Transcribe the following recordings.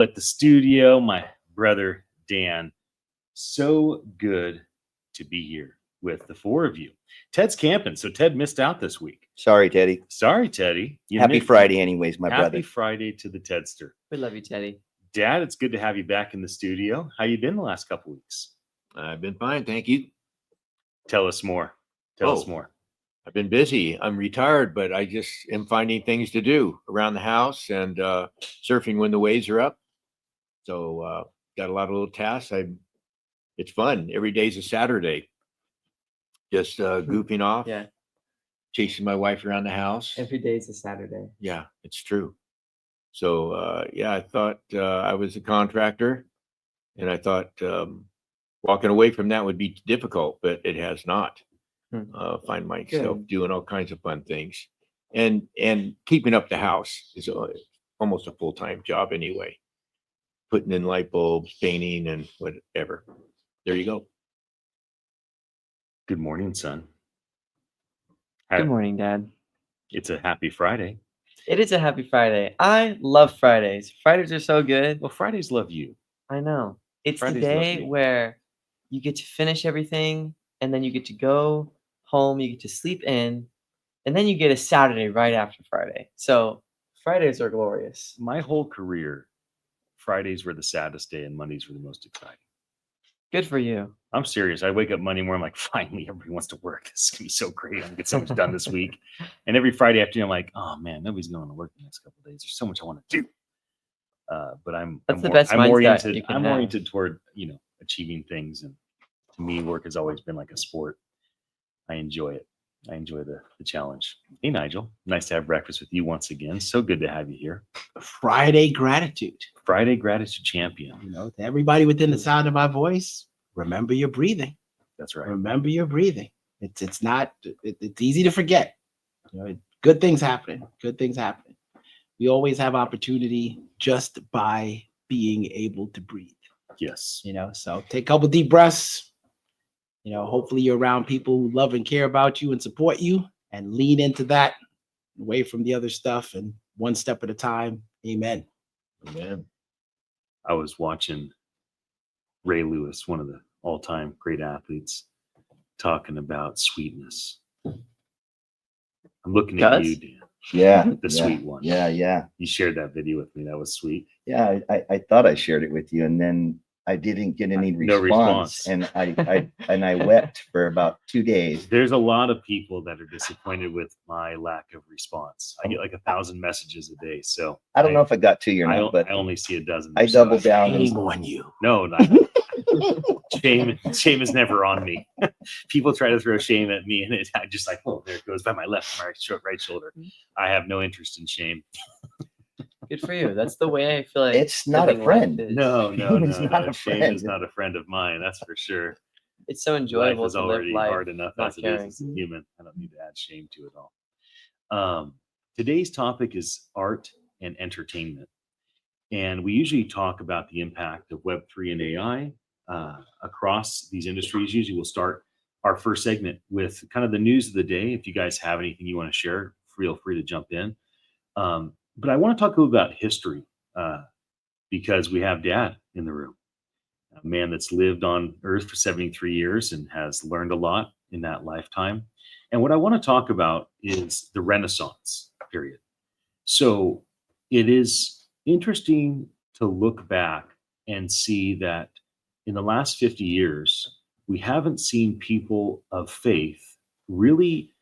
At the studio, my brother Dan. So good to be here with the four of you. Ted's camping, so Ted missed out this week. Sorry, Teddy. Sorry, Teddy. Happy Friday anyways, my brother. Happy Friday to the Tedster. We love you, Teddy. Dad, it's good to have you back in the studio. How you been the last couple weeks? I've been fine, thank you. Tell us more. Tell us more. I've been busy. I'm retired, but I just am finding things to do around the house and surfing when the waves are up. So got a lot of little tasks. It's fun. Every day's a Saturday. Just goofing off. Yeah. Chasing my wife around the house. Every day's a Saturday. Yeah, it's true. So yeah, I thought I was a contractor, and I thought walking away from that would be difficult, but it has not. Find myself doing all kinds of fun things, and keeping up the house is almost a full-time job anyway. Putting in light bulbs, painting, and whatever. There you go. Good morning, son. Good morning, Dad. It's a happy Friday. It is a happy Friday. I love Fridays. Fridays are so good. Well, Fridays love you. I know. It's Fridays the love day me. where you get to finish everything, and then you get to go home, you get to sleep in, and then you get a Saturday right after Friday. So Fridays are glorious. My whole career, Fridays were the saddest day and Mondays were the most exciting. Good for you. I'm serious. I wake up Monday morning, I'm like, finally, everybody wants to work. This is going to be so great. I'm going to get so much done this week. And every Friday afternoon, I'm like, oh, man, nobody's going to work the next couple of days. There's so much I want to do. But I'm oriented toward, achieving things. And to me, work has always been like a sport. I enjoy it. I enjoy the challenge. Hey, Nigel. Nice to have breakfast with you once again. So good to have you here. Friday gratitude. Friday gratitude champion. To everybody within the sound of my voice, remember your breathing. That's right. Remember your breathing. It's easy to forget. Good things happening. Good things happening. We always have opportunity just by being able to breathe. Yes. So take a couple deep breaths. Hopefully you're around people who love and care about you and support you, and lean into that, away from the other stuff, and one step at a time. Amen. Amen. I was watching Ray Lewis, one of the all-time great athletes, talking about sweetness. I'm looking at you, Dan. Yeah. The sweet one. Yeah. You shared that video with me. That was sweet. Yeah, I thought I shared it with you, and then I didn't get any response. And I wept for about 2 days. There's a lot of people that are disappointed with my lack of response. I get like 1,000 messages a day. So I don't know if I got to you or not, but I only see a dozen. I doubled down. Shame on you. No, shame is never on me. People try to throw shame at me, and I just like, oh, there it goes by my left and right shoulder. I have no interest in shame. Good for you. That's the way I feel like It's not a friend. No. It's not a Shame friend. is not a friend of mine. That's for sure. It's so enjoyable Life is to live already life. hard enough not as it caring. is as a human. I don't need to add shame to it all. Today's topic is art and entertainment. And we usually talk about the impact of Web3 and AI across these industries. Usually we'll start our first segment with kind of the news of the day. If you guys have anything you want to share, feel free to jump in. But I want to talk a little about history because we have Dad in the room, a man that's lived on Earth for 73 years and has learned a lot in that lifetime. And what I want to talk about is the Renaissance period. So it is interesting to look back and see that in the last 50 years, we haven't seen people of faith really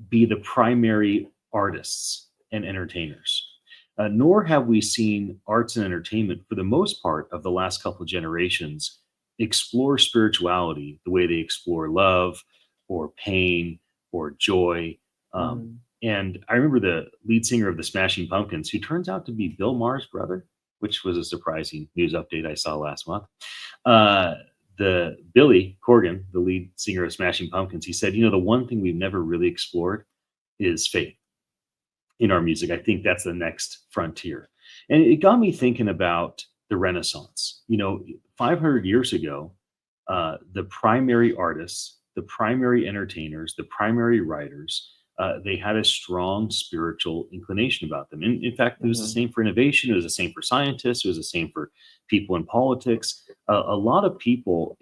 be the primary artists and entertainers, nor have we seen arts and entertainment for the most part of the last couple of generations explore spirituality the way they explore love or pain or joy. And I remember the lead singer of the Smashing Pumpkins, who turns out to be Bill Maher's brother, which was a surprising news update I saw last month. The Billy Corgan, the lead singer of Smashing Pumpkins, he said, the one thing we've never really explored is faith in our music. I think that's the next frontier. And it got me thinking about the Renaissance. 500 years ago, the primary artists, the primary entertainers, the primary writers they had a strong spiritual inclination about them. And in fact, it was the Mhm. same for innovation. It was the same for scientists. It was the same for people in politics. A lot of people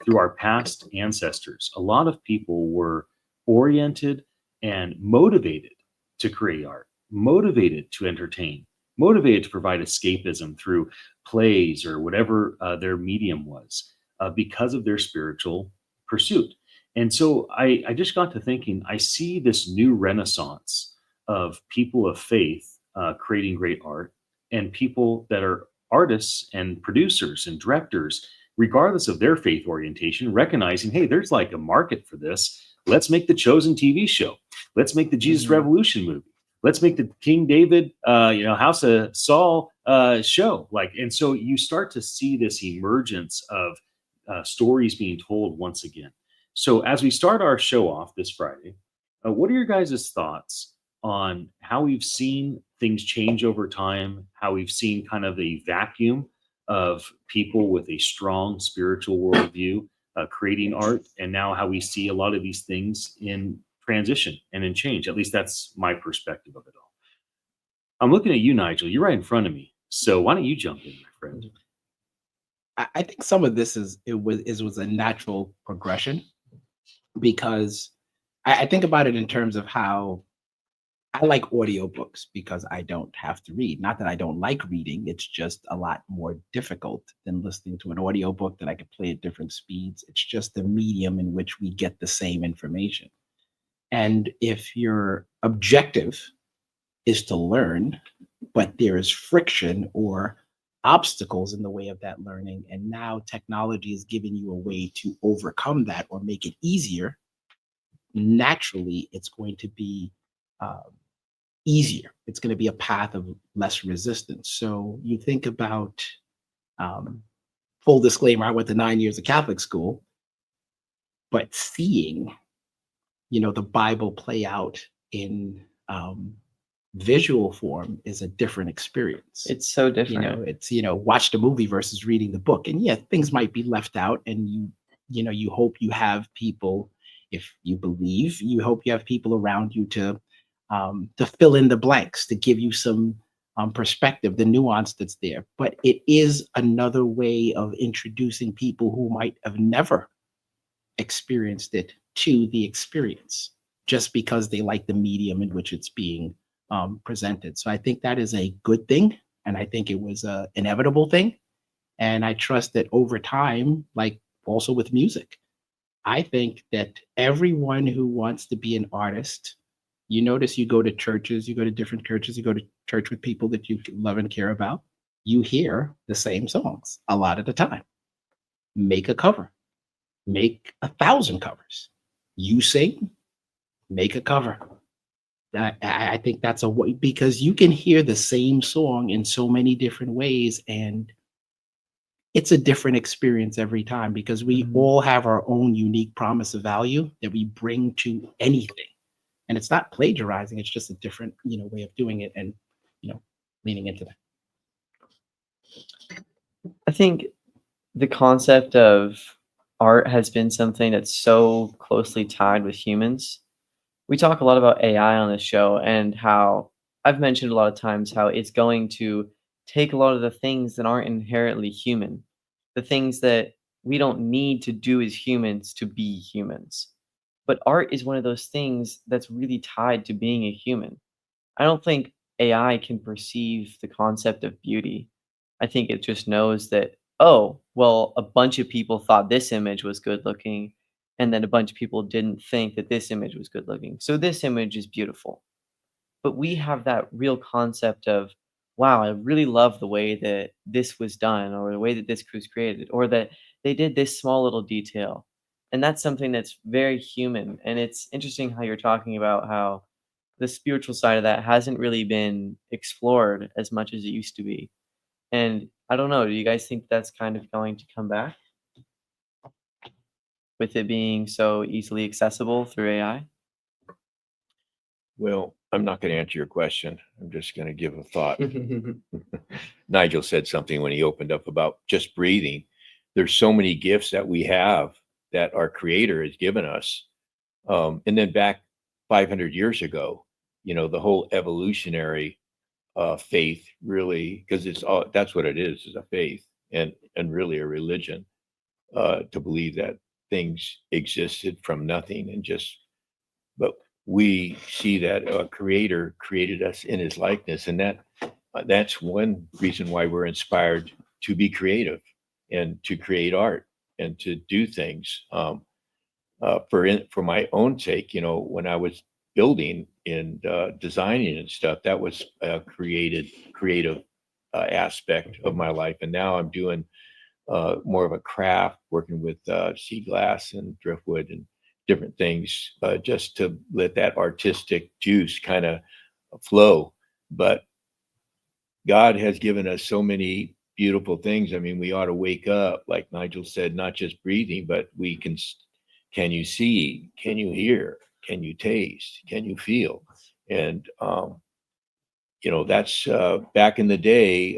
through our past ancestors, a lot of people were oriented and motivated to create art, motivated to entertain, motivated to provide escapism through plays or whatever their medium was, because of their spiritual pursuit. And so I just got to thinking, I see this new renaissance of people of faith creating great art, and people that are artists and producers and directors, regardless of their faith orientation, recognizing, hey, there's like a market for this. Let's make the Chosen TV show. Let's make the Jesus Mhm. Revolution movie. Let's make the King David, House of Saul show. And so you start to see this emergence of stories being told once again. So as we start our show off this Friday, what are your guys' thoughts on how we've seen things change over time, how we've seen kind of a vacuum of people with a strong spiritual worldview creating art, and now how we see a lot of these things in transition and in change? At least that's my perspective of it all. I'm looking at you, Nigel. You're right in front of me. So why don't you jump in, my friend? I think some of this was a natural progression, because I think about it in terms of how I like audiobooks, because I don't have to read. Not that I don't like reading, it's just a lot more difficult than listening to an audiobook that I could play at different speeds. It's just the medium in which we get the same information. And if your objective is to learn, but there is friction or obstacles in the way of that learning, and now technology is giving you a way to overcome that or make it easier, naturally it's going to be easier. It's going to be a path of less resistance. So you think about, full disclaimer, I went to 9 years of Catholic school, but seeing, the Bible play out in visual form is a different experience. It's so different. It's, watch the movie versus reading the book. And yeah, things might be left out, and you hope you have people, if you believe, you hope you have people around you to fill in the blanks, to give you some perspective, the nuance that's there. But it is another way of introducing people who might have never experienced it to the experience, just because they like the medium in which it's being presented. So I think that is a good thing, and I think it was an inevitable thing. And I trust that over time, like also with music, I think that everyone who wants to be an artist, you notice you go to churches, you go to different churches, you go to church with people that you love and care about, you hear the same songs a lot of the time. Make a cover, make 1,000 covers. You sing, make a cover. I think that's a way, because you can hear the same song in so many different ways, and it's a different experience every time, because we all have our own unique promise of value that we bring to anything. And it's not plagiarizing, it's just a different, way of doing it, and, leaning into that. I think the concept of art has been something that's so closely tied with humans. We talk a lot about AI on this show, and how I've mentioned a lot of times how it's going to take a lot of the things that aren't inherently human, the things that we don't need to do as humans to be humans. But art is one of those things that's really tied to being a human. I don't think AI can perceive the concept of beauty. I think it just knows that, oh, well, a bunch of people thought this image was good looking, and then a bunch of people didn't think that this image was good looking. So this image is beautiful. But we have that real concept of, wow, I really love the way that this was done, or the way that this was created, or that they did this small little detail. And that's something that's very human. And it's interesting how you're talking about how the spiritual side of that hasn't really been explored as much as it used to be. And I don't know, do you guys think that's kind of going to come back with it being so easily accessible through AI? Well, I'm not going to answer your question. I'm just going to give a thought. Nigel said something when he opened up about just breathing. There's so many gifts that we have that our creator has given us. And then back 500 years ago. The whole evolutionary faith, really, because that's what it is a faith, and really a religion, to believe that things existed from nothing and but we see that a creator created us in his likeness, and that's one reason why we're inspired to be creative and to create art and to do things. For my own sake, when I was building and designing and stuff, that was a creative aspect of my life. And now I'm doing more of a craft, working with sea glass and driftwood and different things, just to let that artistic juice kind of flow. But God has given us so many beautiful things. I mean, we ought to wake up, like Nigel said, not just breathing, but can you see? Can you hear? Can you taste? Can you feel? And, that's back in the day,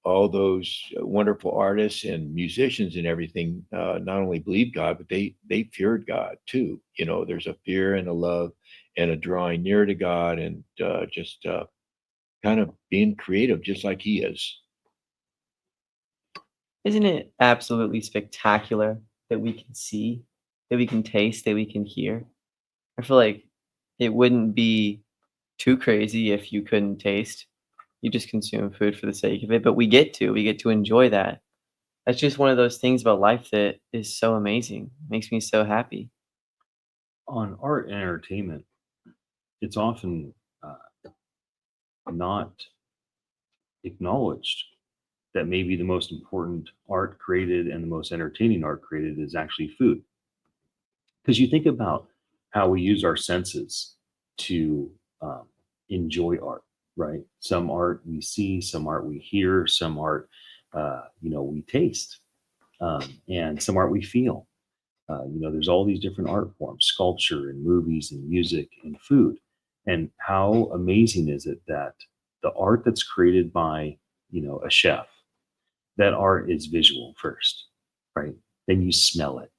all those wonderful artists and musicians and everything not only believed God, but they feared God too. There's a fear and a love and a drawing near to God, and just kind of being creative, just like He is. Isn't it absolutely spectacular that we can see, that we can taste, that we can hear? I feel like it wouldn't be too crazy if you couldn't taste. You just consume food for the sake of it, but we get to enjoy that. That's just one of those things about life that is so amazing. Makes me so happy. On art and entertainment, it's often not acknowledged that maybe the most important art created and the most entertaining art created is actually food. Because you think about how we use our senses to enjoy art, right? Some art we see, some art we hear, some art, we taste, and some art we feel. There's all these different art forms, sculpture and movies and music and food. And how amazing is it that the art that's created by, a chef, that art is visual first, right? Then you smell it.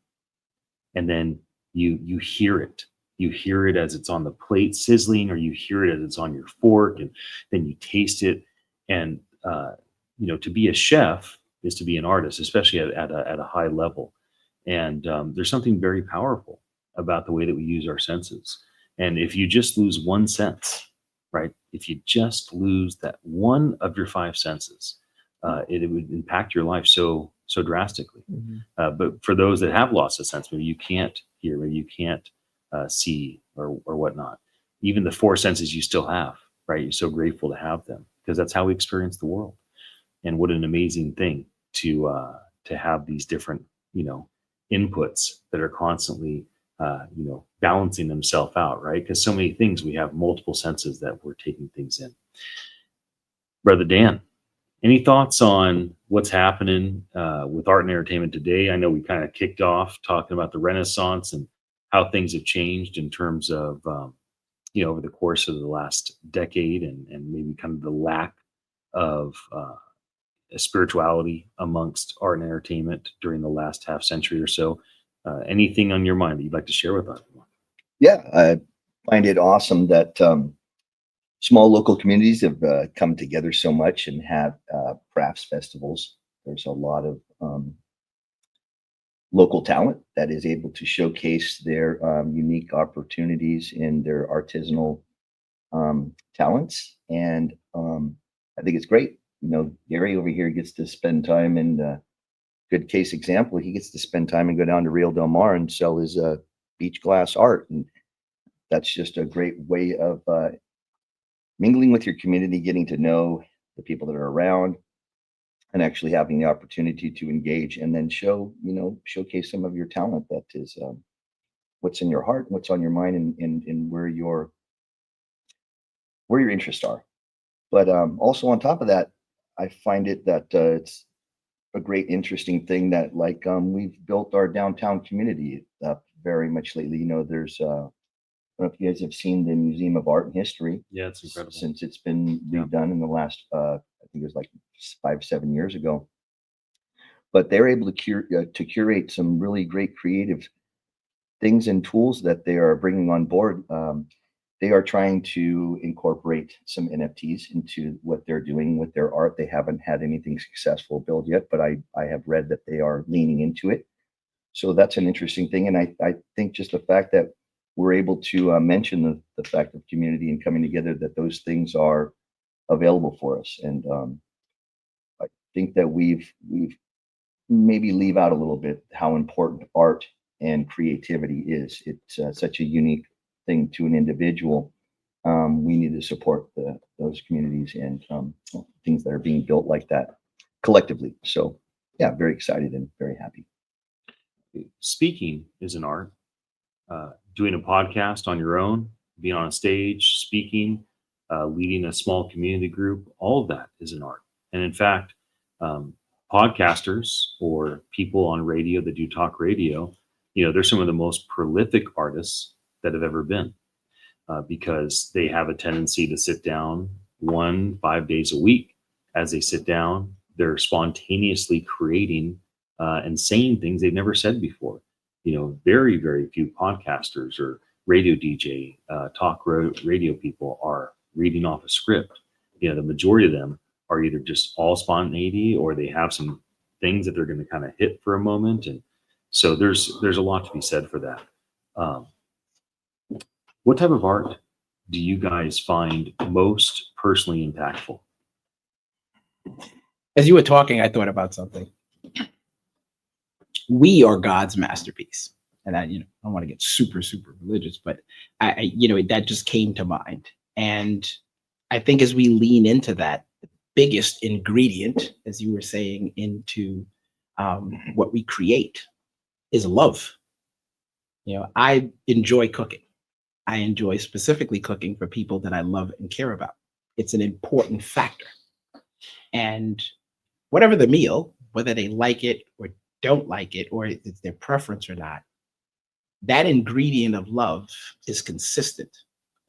And then you hear it. You hear it as it's on the plate sizzling, or you hear it as it's on your fork, and then you taste it. And to be a chef is to be an artist, especially at a high level. And there's something very powerful about the way that we use our senses. And if you just lose one sense, right? If you just lose that one of your five senses, it would impact your life so drastically. Mm-hmm. But for those that have lost a sense, maybe you can't hear, maybe you can't see, or whatnot. Even the four senses you still have, right? You're so grateful to have them, because that's how we experience the world. And what an amazing thing to have these different, inputs that are constantly, balancing themselves out, right? Because so many things, we have multiple senses that we're taking things in. Brother Dan, any thoughts on what's happening with art and entertainment today? I know we kind of kicked off talking about the Renaissance and how things have changed in terms of, over the course of the last decade, and maybe kind of the lack of spirituality amongst art and entertainment during the last half century or so. Anything on your mind that you'd like to share with us? Yeah, I find it awesome that small local communities have come together so much and have crafts festivals. There's a lot of local talent that is able to showcase their unique opportunities in their artisanal talents. And I think it's great. Gary over here gets to spend time, and good case example, he gets to spend time and go down to Rio Del Mar and sell his beach glass art. And that's just a great way of mingling with your community, getting to know the people that are around, and actually having the opportunity to engage and then showcase some of your talent that is what's in your heart, what's on your mind, and where your interests are. But also on top of that, I find it that it's a great, interesting thing that we've built our downtown community up very much lately. There's I don't know if you guys have seen the Museum of Art and History. Yeah, it's incredible. Since it's been redone in the last, I think it was like 5-7 years ago. But they're able to curate some really great creative things and tools that they are bringing on board. They are trying to incorporate some NFTs into what they're doing with their art. They haven't had anything successful build yet, but I have read that they are leaning into it. So that's an interesting thing. And I think just the fact that we're able to mention the fact of community and coming together, that those things are available for us. And I think that we've maybe leave out a little bit how important art and creativity is. It's such a unique thing to an individual. We need to support those communities and things that are being built like that collectively. So yeah, very excited and very happy. Speaking is an art. Doing a podcast on your own, being on a stage, speaking, leading a small community group, all of that is an art. And in fact, podcasters or people on radio that do talk radio, they're some of the most prolific artists that have ever been, because they have a tendency to sit down 5 days a week. As they sit down, they're spontaneously creating and saying things they've never said before. Very, very few podcasters or radio DJ, radio people are reading off a script. The majority of them are either just all spontaneity, or they have some things that they're going to kind of hit for a moment. And so there's a lot to be said for that. What type of art do you guys find most personally impactful? As you were talking, I thought about something. We are God's masterpiece. And I don't want to get super, super religious, but that just came to mind. And I think as we lean into that, the biggest ingredient, as you were saying, into what we create is love. I enjoy cooking. I enjoy specifically cooking for people that I love and care about. It's an important factor. And whatever the meal, whether they like it or don't like it, or it's their preference or not, that ingredient of love is consistent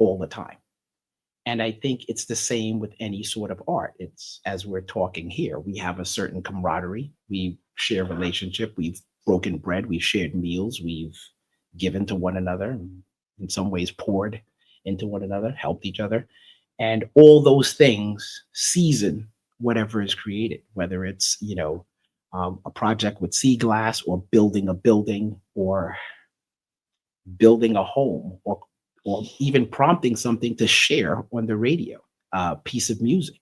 all the time. And I think it's the same with any sort of art. It's, as we're talking here, we have a certain camaraderie. We share relationship. We've broken bread. We've shared meals. We've given to one another, and in some ways poured into one another, helped each other. And all those things season whatever is created, whether it's, a project with sea glass, or building a building, or building a home, or even prompting something to share on the radio, a piece of music,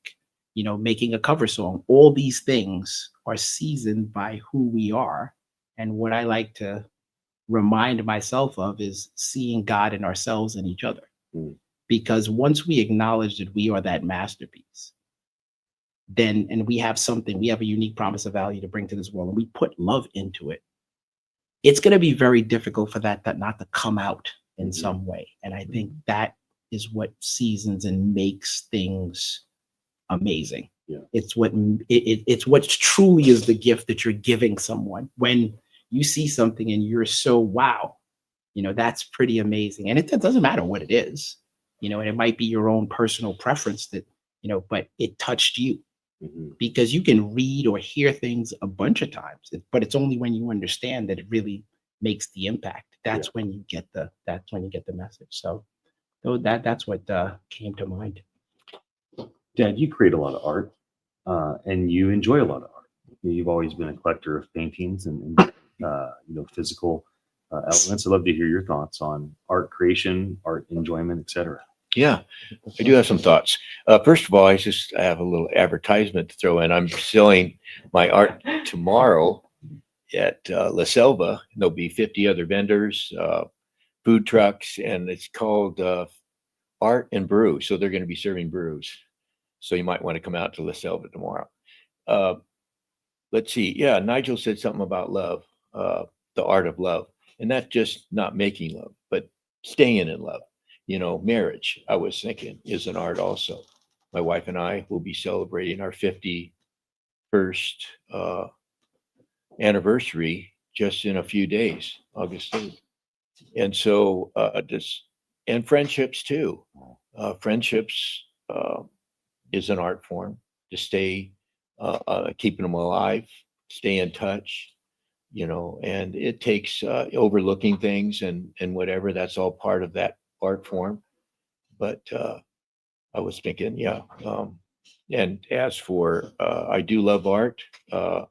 making a cover song. All these things are seasoned by who we are. And what I like to remind myself of is seeing God in ourselves and each other. Because once we acknowledge that we are that masterpiece, then, and we have a unique promise of value to bring to this world, and we put love into it, it's going to be very difficult for that not to come out in some way. And I think that is what seasons and makes things amazing. Yeah. It's what truly is the gift that you're giving someone. When you see something and you're so, wow, that's pretty amazing. And it doesn't matter what it is, and it might be your own personal preference that, but it touched you. Because you can read or hear things a bunch of times, but it's only when you understand that it really makes the impact. That's when you get the message. So that's what came to mind. Dad, you create a lot of art, and you enjoy a lot of art. You've always been a collector of paintings and physical elements. I'd love to hear your thoughts on art creation, art enjoyment, etc. Yeah, I do have some thoughts. First of all, I have a little advertisement to throw in. I'm selling my art tomorrow at La Selva. There'll be 50 other vendors, food trucks, and it's called Art and Brew. So they're going to be serving brews. So you might want to come out to La Selva tomorrow. Let's see. Yeah, Nigel said something about love, the art of love. And that's just not making love, but staying in love. Marriage, I was thinking, is an art also. My wife and I will be celebrating our 51st anniversary just in a few days, August 3rd. And so and friendships too. Friendships is an art form, to stay, keeping them alive, stay in touch. and it takes overlooking things and whatever. That's all part of that art form. But I was thinking, yeah. And as for, I do love art. I've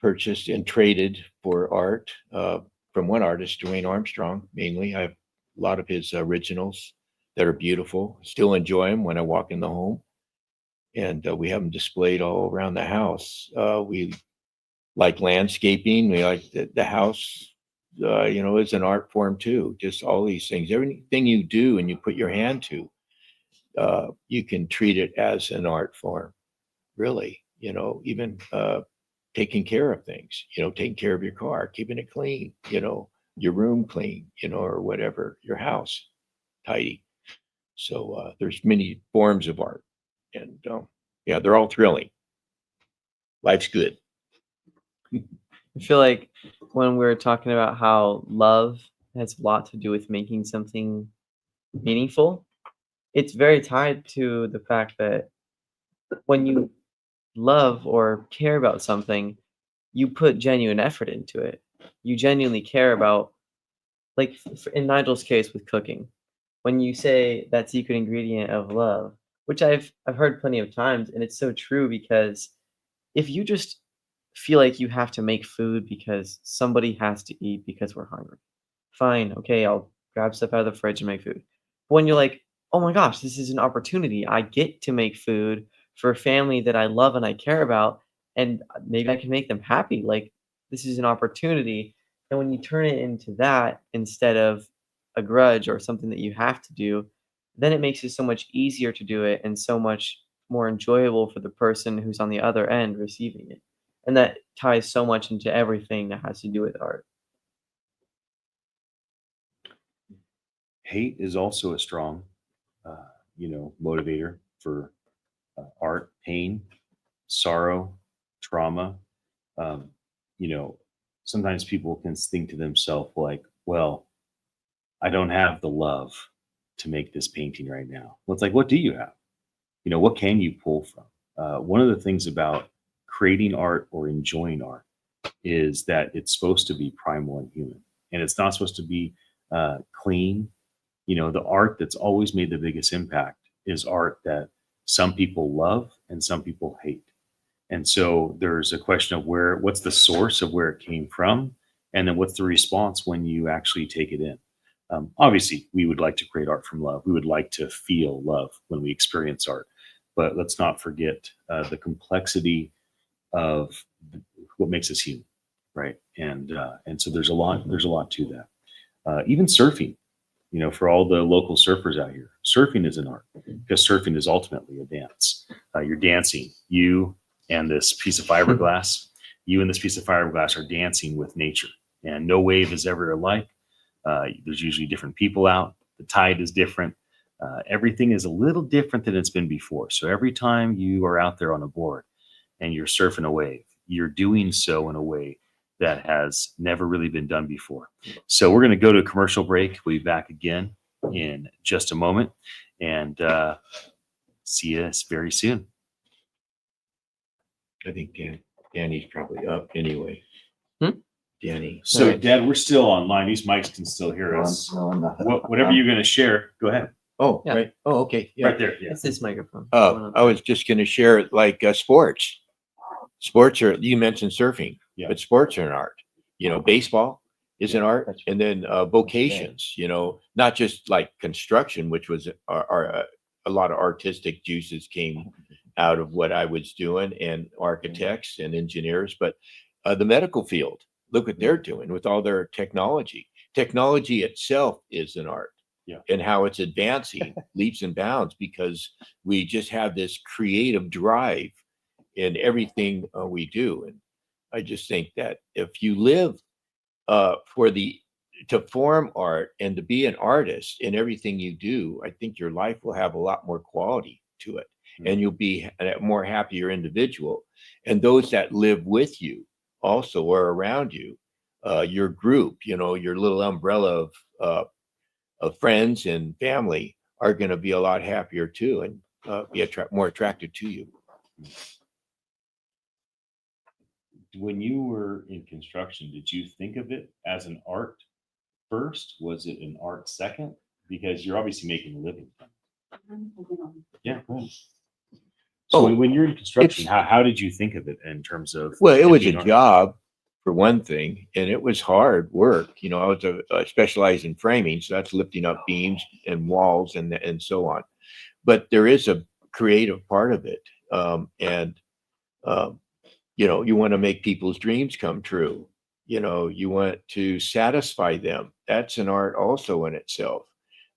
purchased and traded for art from one artist, Dwayne Armstrong, mainly. I have a lot of his originals that are beautiful. Still enjoy them when I walk in the home. And we have them displayed all around the house. We like landscaping. We like the house, is an art form too. Just all these things. Everything you do and you put your hand to, you can treat it as an art form, really. Even taking care of things, taking care of your car, keeping it clean, your room clean, or whatever, your house tidy. So there's many forms of art, and yeah, they're all thrilling. Life's good. I feel like when we're talking about how love has a lot to do with making something meaningful, it's very tied to the fact that when you love or care about something, you put genuine effort into it. You genuinely care about, like in Nigel's case with cooking, when you say that secret ingredient of love, which I've heard plenty of times, and it's so true because if you just feel like you have to make food because somebody has to eat because we're hungry, fine, okay, I'll grab stuff out of the fridge and make food. But when you're like, oh my gosh, this is an opportunity. I get to make food for a family that I love and I care about, and maybe I can make them happy. Like, this is an opportunity. And when you turn it into that instead of a grudge or something that you have to do, then it makes it so much easier to do it and so much more enjoyable for the person who's on the other end receiving it. And that ties so much into everything that has to do with art. Hate is also a strong, motivator for art, pain, sorrow, trauma. Um, Sometimes people can think to themselves like, well, I don't have the love to make this painting right now. Well, it's like, what do you have? What can you pull from? One of the things about creating art or enjoying art is that it's supposed to be primal and human, and it's not supposed to be clean. The art that's always made the biggest impact is art that some people love and some people hate. And so there's a question of what's the source of where it came from, and then what's the response when you actually take it in. Obviously, we would like to create art from love. We would like to feel love when we experience art, but let's not forget the complexity of what makes us human, right? And so there's a lot to that. Even surfing, for all the local surfers out here, surfing is an art because surfing is ultimately a dance. You're dancing. You and this piece of fiberglass, are dancing with nature, and no wave is ever alike. There's usually different people out. The tide is different. Everything is a little different than it's been before. So every time you are out there on a board and you're surfing a wave, you're doing so in a way that has never really been done before. So we're going to go to a commercial break. We'll be back again in just a moment, and see us very soon. I think Danny's probably up anyway. Danny. So, Right. Dad, we're still online. These mics can still hear us. Whatever you're going to share, go ahead. Oh, Yeah. right. Oh, okay. Yeah. Right there. Yeah. It's this microphone. I was just going to share like sports. Sports are, you mentioned surfing, Yeah. but sports are an art. Baseball is an art, that's and then vocations. Not just like construction, which was a lot of artistic juices came out of what I was doing, and architects and engineers, but the medical field. Look what they're doing with all their technology. Technology itself is an art. Yeah. And how it's advancing leaps and bounds because we just have this creative drive in everything we do. And I just think that if you live to form art and to be an artist in everything you do, I think your life will have a lot more quality to it, and you'll be a more happier individual. And those that live with you also or around you, your group, your little umbrella of friends and family are going to be a lot happier too, and be more attracted to you. when you were in construction, did you think of it as an art first? Was it an art second? Because you're obviously making a living. Yeah. Go ahead. So Oh, when you're in construction, it's- how did you think of it in terms of? Well, it was a being art? job for one thing, and it was hard work. You know, I was specialized in framing, so that's lifting up beams and walls and so on. But there is a creative part of it, and um, you know, you want to make people's dreams come true. You know, you want to satisfy them. That's an art also in itself,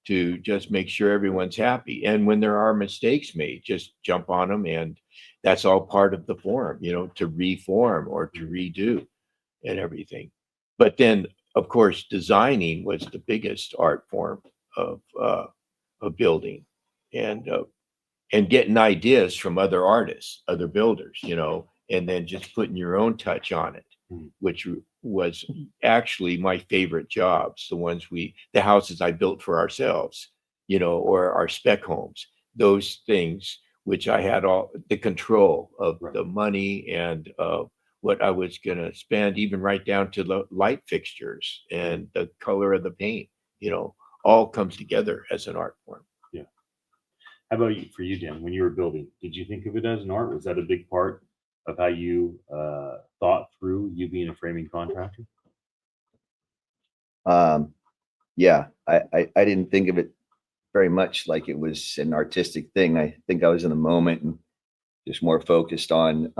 to just make sure everyone's happy. And when there are mistakes made, just jump on them, and that's all part of the form, you know, to reform or to redo and everything. But then, of course, designing was the biggest art form of building, and getting ideas from other artists, other builders, you know, and then just putting your own touch on it, Mm. which was actually my favorite jobs. The houses I built for ourselves, you know, or our spec homes, those things, which I had all the control of Right. the money and what I was going to spend, even right down to the light fixtures and the color of the paint, you know, all comes together as an art form. Yeah. How about you, for you, Dan? When you were building, did you think of it as an art? Was that a big part of how you thought through you being a framing contractor? Yeah, I didn't think of it very much like it was an artistic thing. I think I was in the moment and just more focused on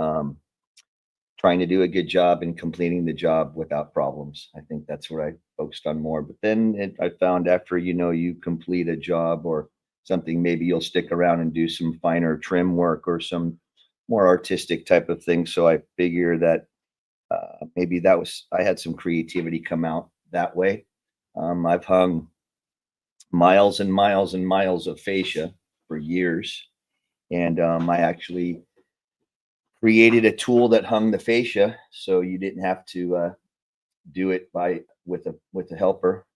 trying to do a good job and completing the job without problems. I think that's what I focused on more. But then I found after, you know, you complete a job or something, maybe you'll stick around and do some finer trim work or some more artistic type of thing. So I figure that maybe I had some creativity come out that way. I've hung miles and miles and miles of fascia for years. And I actually created a tool that hung the fascia, so you didn't have to do it with a helper.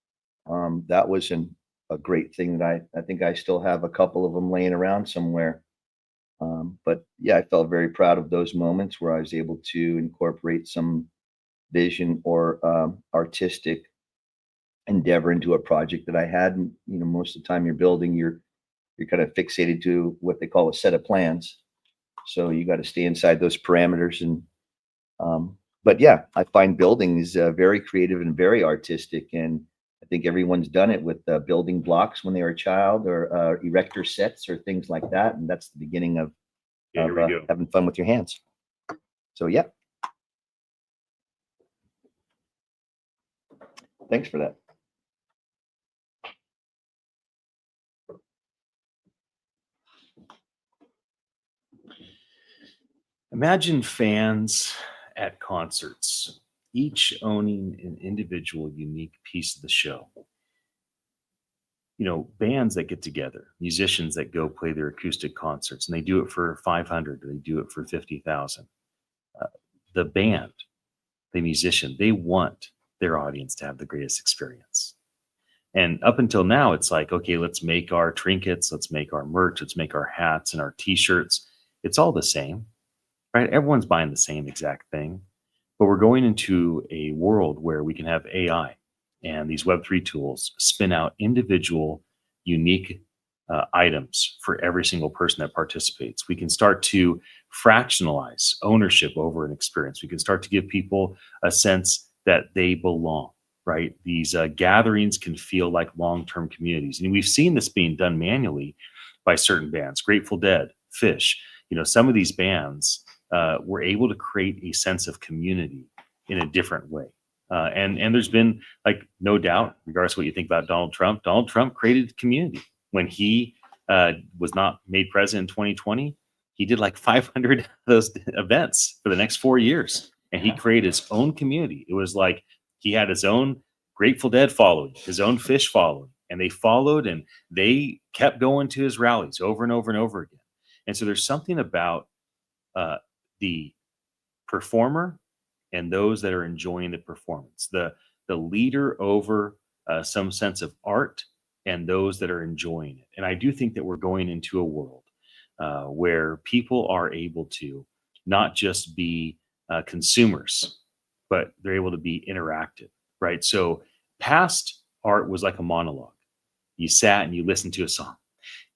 That was a great thing that I think I still have a couple of them laying around somewhere. But yeah, I felt very proud of those moments where I was able to incorporate some vision or artistic endeavor into a project that I had. And, you know, most of the time you're building, you're kind of fixated to what they call a set of plans. So you got to stay inside those parameters. And but yeah, I find building is very creative and very artistic, and I think everyone's done it with building blocks when they were a child, or erector sets or things like that, and that's the beginning of Yeah, here we go. having fun with your hands. So yeah, thanks for that. Imagine fans at concerts, each owning an individual, unique piece of the show. You know, bands that get together, musicians that go play their acoustic concerts, and they do it for 500, or they do it for 50,000. The band, the musician, they want their audience to have the greatest experience. And up until now, it's like, okay, let's make our trinkets, let's make our merch, let's make our hats and our t-shirts. It's all the same, right? Everyone's buying the same exact thing. But we're going into a world where we can have AI and these Web3 tools spin out individual, unique items for every single person that participates. We can start to fractionalize ownership over an experience. We can start to give people a sense that they belong, right? These gatherings can feel like long-term communities. And we've seen this being done manually by certain bands, Grateful Dead, Fish. You know, some of these bands were able to create a sense of community in a different way. And there's been, like, no doubt, regardless of what you think about Donald Trump created community. When he was not made president in 2020, he did like 500 of those events for the next 4 years. And he created his own community. It was like he had his own Grateful Dead following, his own Fish following. And they followed, and they kept going to his rallies over and over and over again. And so there's something about the performer and those that are enjoying the performance, the leader over some sense of art, and those that are enjoying it. And I do think that we're going into a world where people are able to not just be consumers, but they're able to be interactive, right? So past art was like a monologue. You sat and you listened to a song,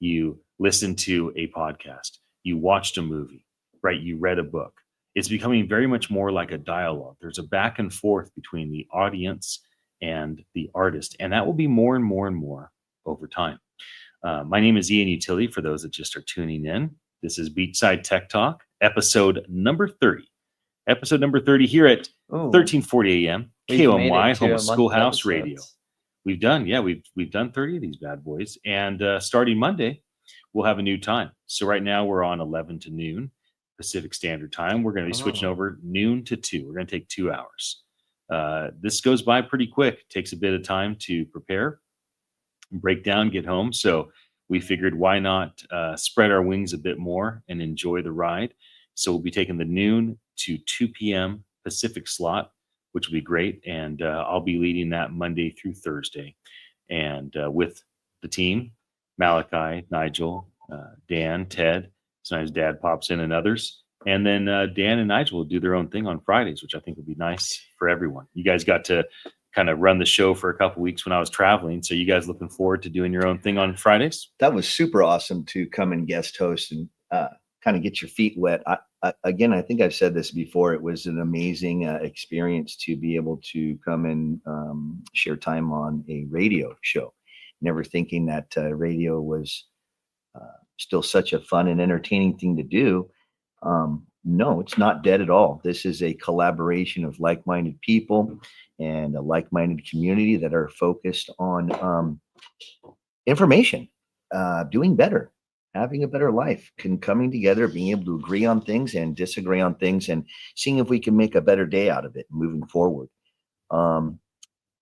you listened to a podcast, you watched a movie, right? You read a book. It's becoming very much more like a dialogue. There's a back and forth between the audience and the artist, and that will be more and more and more over time. My name is Ian Utility, for those that just are tuning in. This is Beachside Tech Talk, episode number 30. Episode number 30 here at Ooh, 1340 a.m. we've made KOMY, it to home a of month of Schoolhouse Radio. episodes. We've done 30 of these bad boys, and starting Monday, we'll have a new time. So right now we're on 11 to noon Pacific Standard Time. We're going to be switching Oh. over noon to 2. We're going to take 2 hours. This goes by pretty quick. Takes a bit of time to prepare, break down, get home. So we figured, why not spread our wings a bit more and enjoy the ride? So we'll be taking the noon to 2 p.m. Pacific slot, which will be great. And I'll be leading that Monday through Thursday. And with the team, Malachi, Nigel, Dan, Ted, sometimes Dad pops in, and others. And then Dan and Nigel will do their own thing on Fridays, which I think will be nice for everyone. You guys got to kind of run the show for a couple weeks when I was traveling. So you guys looking forward to doing your own thing on Fridays? That was super awesome to come and guest host and kind of get your feet wet. Again, I think I've said this before. It was an amazing experience to be able to come and share time on a radio show. Never thinking that radio was still such a fun and entertaining thing to do. No, it's not dead at all. This is a collaboration of like-minded people and a like-minded community that are focused on information, doing better, having a better life, coming together, being able to agree on things and disagree on things, and seeing if we can make a better day out of it moving forward.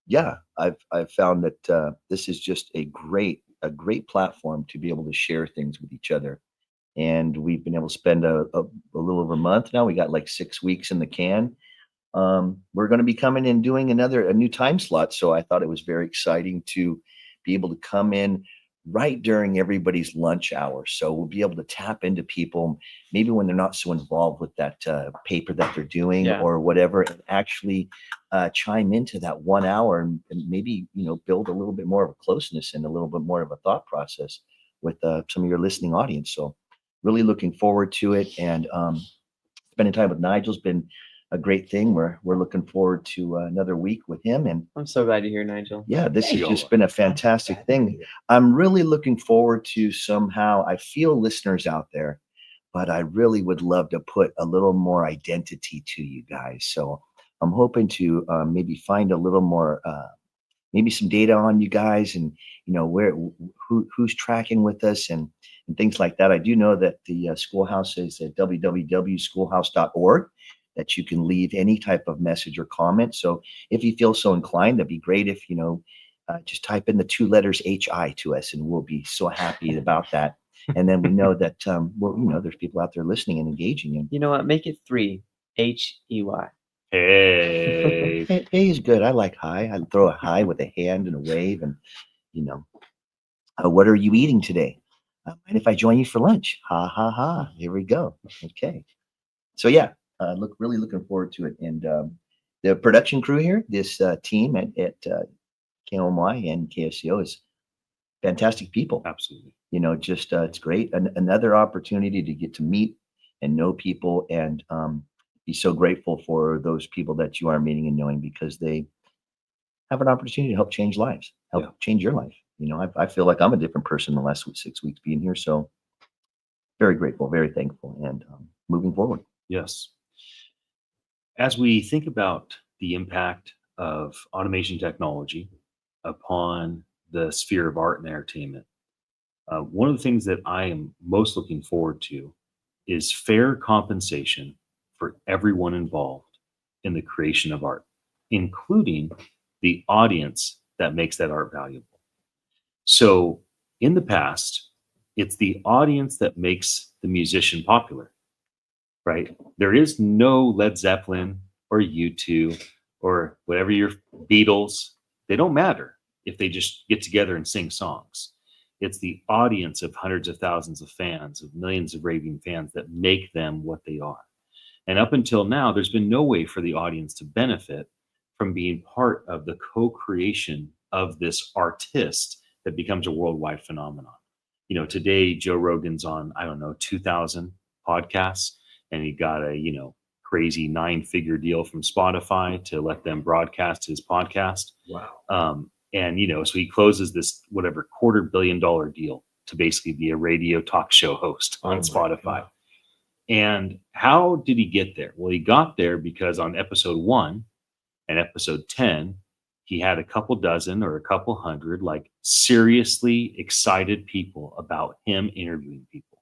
Yeah, I've found that this is just a great platform to be able to share things with each other. And we've been able to spend a little over a month now. We got like 6 weeks in the can. We're going to be coming and doing a new time slot. So I thought it was very exciting to be able to come in right during everybody's lunch hour. So we'll be able to tap into people, maybe when they're not so involved with that paper that they're doing or whatever, and actually chime into that 1 hour and maybe, build a little bit more of a closeness and a little bit more of a thought process with some of your listening audience. So really looking forward to it. And spending time with Nigel's been a great thing. We're looking forward to another week with him. And I'm so glad to hear, Nigel. yeah, this has you just go. been a fantastic thing. I'm really looking forward to somehow, I feel listeners out there, but I really would love to put a little more identity to you guys. So I'm hoping to maybe find a little more, maybe some data on you guys, and who's tracking with us and things like that. I do know that the schoolhouse is at www.schoolhouse.org, that you can leave any type of message or comment. So if you feel so inclined, that'd be great if just type in the 2 letters HI to us, and we'll be so happy about that. And then we know that there's people out there listening and engaging. And You know what? Make it 3 HEY. Hey. hey is good. I like hi. I throw a hi with a hand and a wave, and what are you eating today? Mind if I join you for lunch? Ha ha ha. Here we go. Okay. So yeah, really looking forward to it. And the production crew here, this team at KOMY and KSCO is fantastic people. Absolutely. It's great. Another opportunity to get to meet and know people, and be so grateful for those people that you are meeting and knowing, because they have an opportunity to help change lives, help change your life. I feel like I'm a different person the last 6 weeks being here. So very grateful, very thankful, and moving forward. Yes. As we think about the impact of automation technology upon the sphere of art and entertainment, one of the things that I am most looking forward to is fair compensation for everyone involved in the creation of art, including the audience that makes that art valuable. So in the past, it's the audience that makes the musician popular, right? There is no Led Zeppelin or U2 or whatever your Beatles. They don't matter if they just get together and sing songs. It's the audience of hundreds of thousands of fans, of millions of raving fans, that make them what they are. And up until now, there's been no way for the audience to benefit from being part of the co-creation of this artist that becomes a worldwide phenomenon. Today Joe Rogan's on, I don't know, 2,000 podcasts, and he got a, crazy 9-figure deal from Spotify to let them broadcast his podcast. Wow. And so he closes this whatever $250 million deal to basically be a radio talk show host on Oh my Spotify. God. And how did he get there? Well, he got there because on episode 1 and episode 10, he had a couple dozen or a couple hundred, like, seriously excited people about him interviewing people.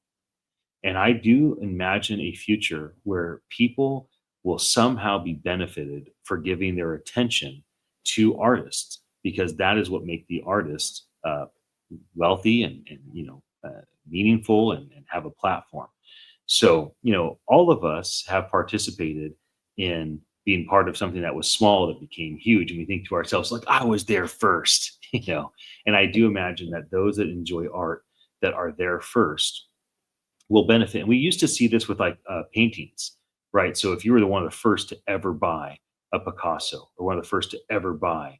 And I do imagine a future where people will somehow be benefited for giving their attention to artists, because that is what make the artists wealthy and meaningful and have a platform. So, all of us have participated in being part of something that was small that became huge. And we think to ourselves, like, I was there first, And I do imagine that those that enjoy art that are there first will benefit. And we used to see this with like paintings, right? So if you were the one of the first to ever buy a Picasso, or one of the first to ever buy,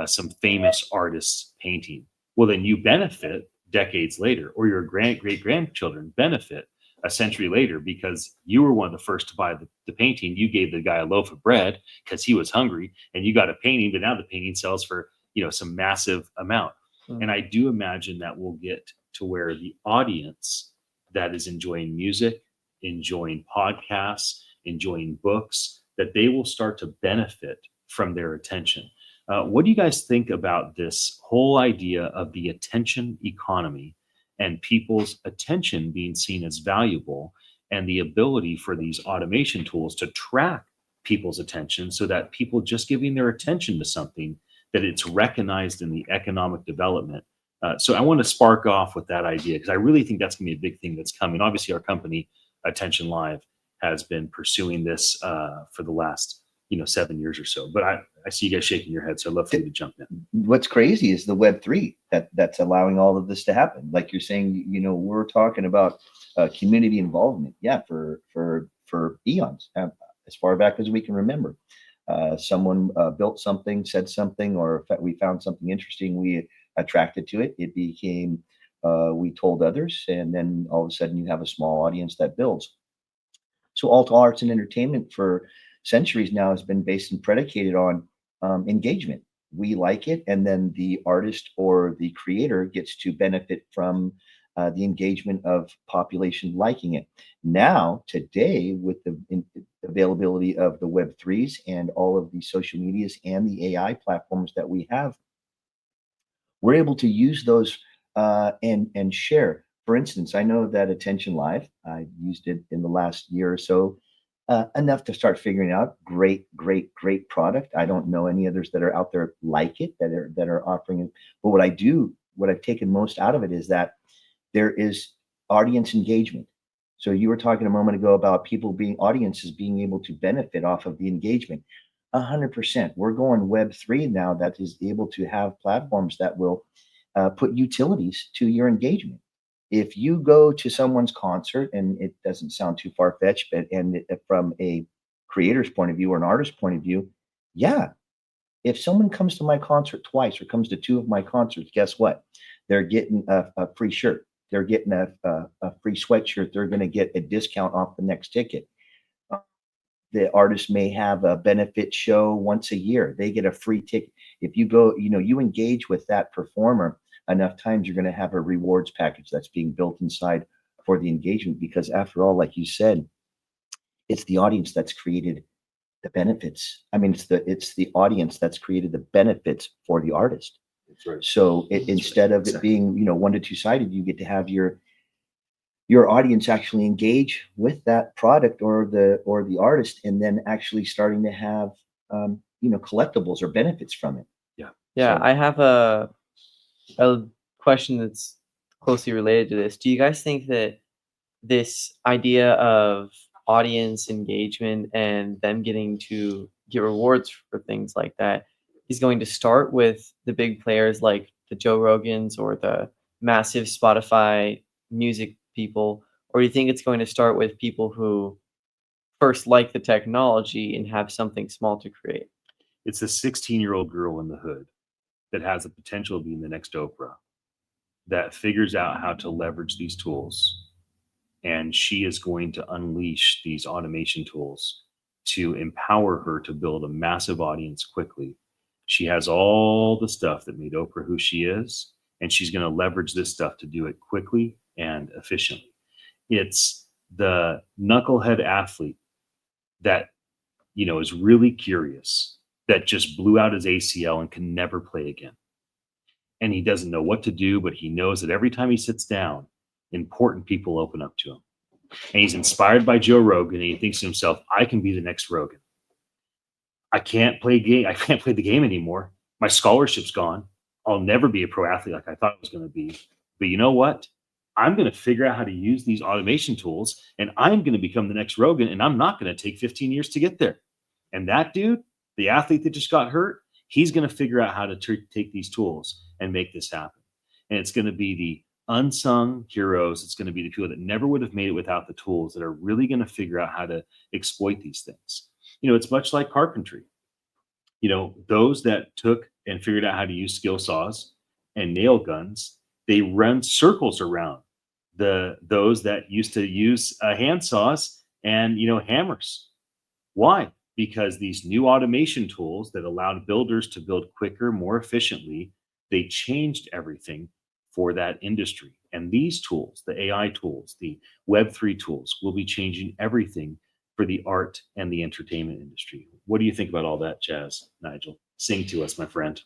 some famous artist's painting, well, then you benefit decades later, or your great grandchildren benefit a century later, because you were one of the first to buy the painting. You gave the guy a loaf of bread because he was hungry, and you got a painting, but now the painting sells for, some massive amount. And I do imagine that we'll get to where the audience that is enjoying music, enjoying podcasts, enjoying books, that they will start to benefit from their attention. What do you guys think about this whole idea of the attention economy and people's attention being seen as valuable, and the ability for these automation tools to track people's attention so that people just giving their attention to something, that it's recognized in the economic development? So I want to spark off with that idea, because I really think that's going to be a big thing that's coming. Obviously, our company, Attention Live, has been pursuing this for the last 7 year or so. But I see you guys shaking your head, so I'd love for you to jump in. What's crazy is the Web3 that's allowing all of this to happen. Like you're saying, we're talking about community involvement. Yeah, for eons, as far back as we can remember. Someone built something, said something, or we found something interesting, we attracted to it. It became, we told others, and then all of a sudden you have a small audience that builds. So alt arts and entertainment for centuries now has been based and predicated on engagement. We like it, and then the artist or the creator gets to benefit from the engagement of population liking it. Now, today, with the availability of the Web3s and all of the social medias and the AI platforms that we have, we're able to use those and share. For instance, I know that Attention Live, I've used it in the last year or so, enough to start figuring out great product. I don't know any others that are out there like it, that are offering it. But what I've taken most out of it is that there is audience engagement. So you were talking a moment ago about audiences being able to benefit off of the engagement. 100%. We're going Web3 now, that is able to have platforms that will put utilities to your engagement. If you go to someone's concert, and it doesn't sound too far-fetched, but from a creator's point of view or an artist's point of view, yeah, if someone comes to my concert twice or comes to 2 of my concerts, guess what? They're getting a free shirt. They're getting a free sweatshirt. They're going to get a discount off the next ticket. The artist may have a benefit show once a year. They get a free ticket. If you go, you engage with that performer enough times, you're going to have a rewards package that's being built inside for the engagement. Because after all, like you said, it's the audience that's created the benefits. I mean, it's the audience that's created the benefits for the artist. That's right. So instead of it being, 1 to 2 sided, you get to have your audience actually engage with that product or the artist, and then actually starting to have, collectibles or benefits from it. Yeah, So- I have a question that's closely related to this. Do you guys think that this idea of audience engagement and them getting to get rewards for things like that is going to start with the big players like the Joe Rogans or the massive Spotify music people, or do you think it's going to start with people who first like the technology and have something small to create. It's a 16-year-old girl in the hood that has the potential of being the next Oprah, that figures out how to leverage these tools. And she is going to unleash these automation tools to empower her to build a massive audience quickly. She has all the stuff that made Oprah who she is, and she's going to leverage this stuff to do it quickly and efficiently. It's the knucklehead athlete that, is really curious, that just blew out his ACL and can never play again. And he doesn't know what to do, but he knows that every time he sits down, important people open up to him. And he's inspired by Joe Rogan, and he thinks to himself, I can be the next Rogan. I can't play the game anymore. My scholarship's gone. I'll never be a pro athlete like I thought I was going to be. But you know what? I'm going to figure out how to use these automation tools, and I'm going to become the next Rogan, and I'm not going to take 15 years to get there. And that dude, the athlete that just got hurt, he's going to figure out how to take these tools and make this happen. And it's going to be the unsung heroes. It's going to be the people that never would have made it without the tools that are really going to figure out how to exploit these things. It's much like carpentry. Those that took and figured out how to use skill saws and nail guns, they run circles around those that used to use hand saws and hammers. Why? Because these new automation tools that allowed builders to build quicker, more efficiently, they changed everything for that industry. And these tools, the AI tools, the Web3 tools, will be changing everything for the art and the entertainment industry. What do you think about all that, Jazz, Nigel? Sing to us, my friend.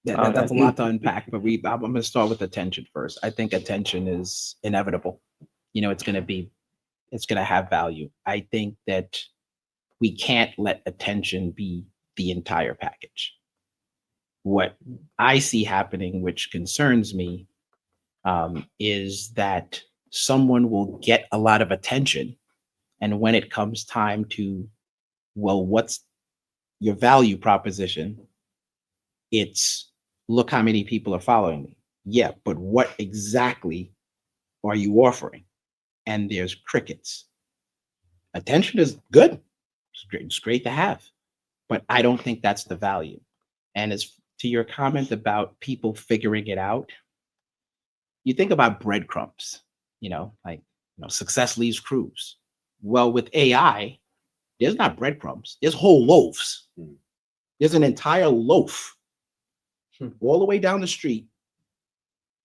Yeah, that's a lot to unpack, but I'm going to start with attention first. I think attention is inevitable. It's going to have value. I think that we can't let attention be the entire package. What I see happening, which concerns me, is that someone will get a lot of attention. And when it comes time to, well, what's your value proposition? It's, look how many people are following me. Yeah, but what exactly are you offering? And there's crickets. Attention is good. It's great to have, but I don't think that's the value. And as to your comment about people figuring it out, you think about breadcrumbs, success leaves clues. Well, with AI, there's not breadcrumbs, there's whole loaves. There's an entire loaf all the way down the street.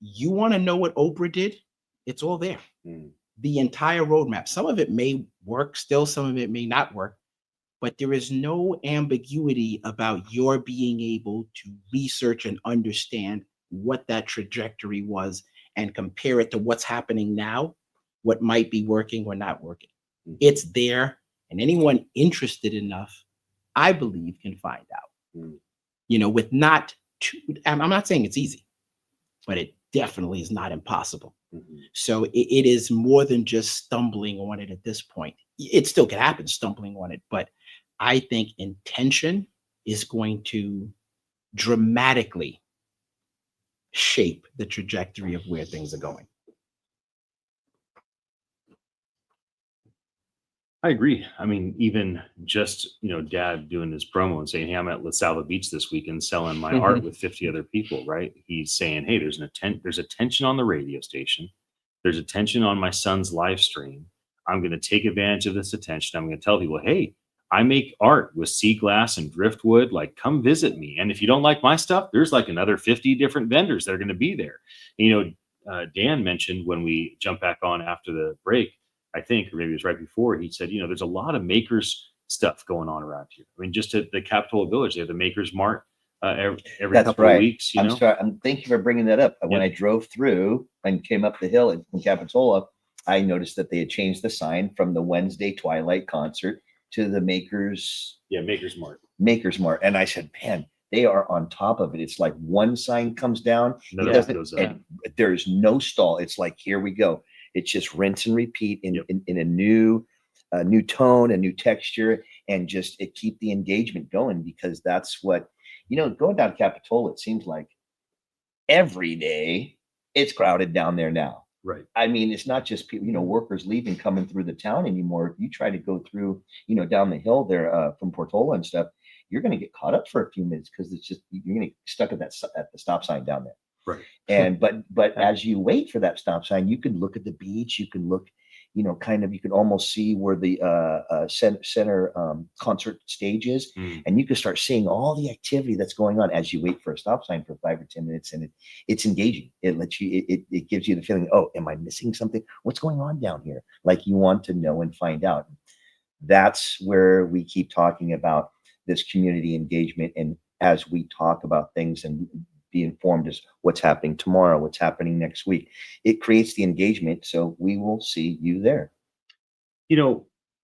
You want to know what Oprah did? It's all there. The entire roadmap. Some of it may work still, some of it may not work, but there is no ambiguity about your being able to research and understand what that trajectory was and compare it to what's happening now, what might be working or not working. It's there, and anyone interested enough, I believe, can find out. With not too, I'm not saying it's easy, but it definitely is not impossible. So it is more than just stumbling on it at this point. It still can happen, stumbling on it, but I think intention is going to dramatically shape the trajectory of where things are going. I agree. I mean, even just, Dad doing his promo and saying, hey, I'm at La Sala Beach this weekend selling my art with 50 other people, right? He's saying, hey, there's attention on the radio station. There's attention on my son's live stream. I'm going to take advantage of this attention. I'm going to tell people, hey, I make art with sea glass and driftwood. Like, come visit me. And if you don't like my stuff, there's like another 50 different vendors that are going to be there. Dan mentioned when we jump back on after the break, I think, or maybe it was right before, he said, there's a lot of makers stuff going on around here. I mean, just at the Capitol Village, they have the Makers Mart every couple of weeks. I'm sorry. Thank you for bringing that up. When I drove through and came up the hill in Capitola, I noticed that they had changed the sign from the Wednesday Twilight concert to the Makers Mart. And I said, man, they are on top of it. It's like one sign comes down, and there's no stall. It's like, here we go. It's just rinse and repeat in a new tone, a new texture, and just keep the engagement going, because that's what, going down Capitola, it seems like every day it's crowded down there now. Right. I mean, it's not just people, workers leaving, coming through the town anymore. If you try to go through, down the hill there from Portola and stuff, you're going to get caught up for a few minutes because it's just you're going to get stuck at at the stop sign down there. Right. And but as you wait for that stop sign, you can look at the beach. You can look, you can almost see where the center concert stage is, and you can start seeing all the activity that's going on as you wait for a stop sign for 5 or 10 minutes, and it's engaging. It lets you, it gives you the feeling, oh, am I missing something? What's going on down here? Like you want to know and find out. That's where we keep talking about this community engagement, and as we talk about things and be informed as what's happening tomorrow, what's happening next week. It creates the engagement. So we will see you there.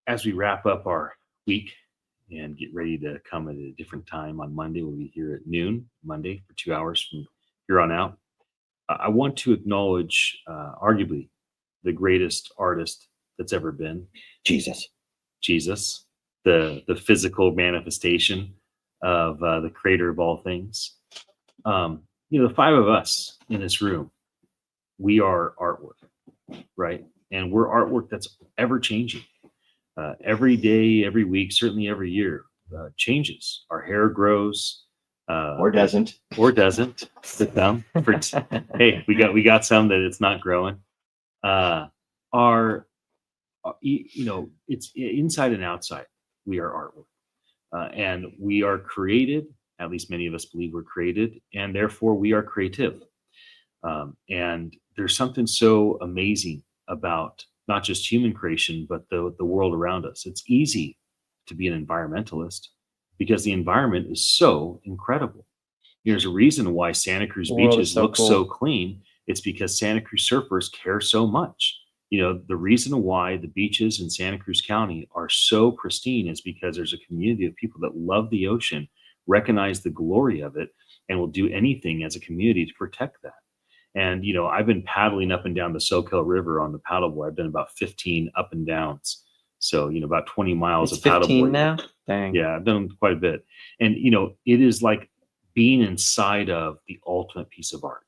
As we wrap up our week and get ready to come at a different time on Monday, we'll be here at noon Monday for 2 hours from here on out. I want to acknowledge arguably the greatest artist that's ever been. Jesus, the physical manifestation of the creator of all things. The 5 of us in this room, we are artwork, right? And we're artwork that's ever changing. Every day, every week, certainly every year, changes. Our hair grows, or doesn't. Sit down. Hey, we got some that it's not growing. It's inside and outside. We are artwork, and we are created. At least many of us believe we're created, and therefore we are creative. And there's something so amazing about not just human creation, but the world around us. It's easy to be an environmentalist because the environment is so incredible. There's a reason why Santa Cruz beaches look so clean. It's because Santa Cruz surfers care so much. The reason why the beaches in Santa Cruz County are so pristine is because there's a community of people that love the ocean, recognize the glory of it, and will do anything as a community to protect that. And, I've been paddling up and down the Soquel River on the paddleboard. I've done about 15 up and downs. So, about 20 miles It's of paddleboard. 15 now? Dang. Yeah, I've done quite a bit. And, it is like being inside of the ultimate piece of art.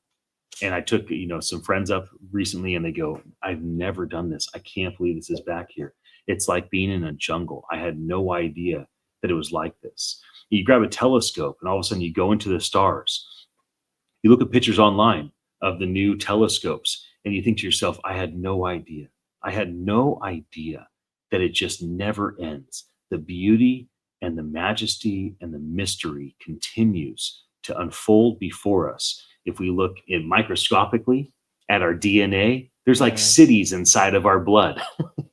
And I took, some friends up recently and they go, I've never done this. I can't believe this is back here. It's like being in a jungle. I had no idea that it was like this. You grab a telescope and all of a sudden you go into the stars. You look at pictures online of the new telescopes and you think to yourself, I had no idea. I had no idea that it just never ends. The beauty and the majesty and the mystery continues to unfold before us. If we look in microscopically at our DNA, there's like cities inside of our blood.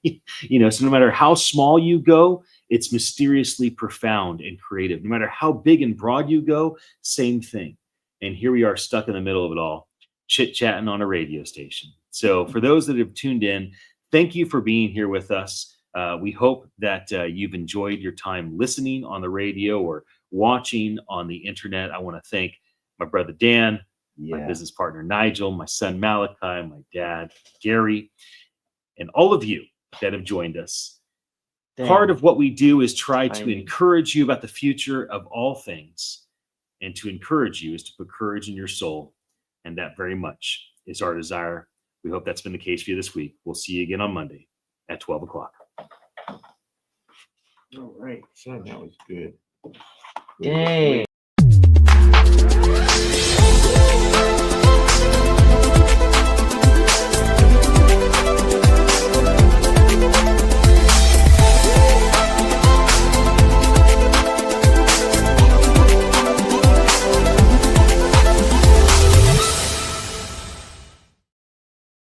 So no matter how small you go, it's mysteriously profound and creative. No matter how big and broad you go, same thing. And here we are stuck in the middle of it all, chit-chatting on a radio station. So for those that have tuned in, thank you for being here with us. We hope that you've enjoyed your time listening on the radio or watching on the internet. I want to thank my brother Dan, my business partner Nigel, my son Malachi, my dad Gary, and all of you that have joined us. Part of what we do is try to encourage you about the future of all things, and to encourage you is to put courage in your soul, and that very much is our desire. We hope that's been the case for you this week. We'll see you again on Monday at 12 o'clock. All right, son, that was good. Yay.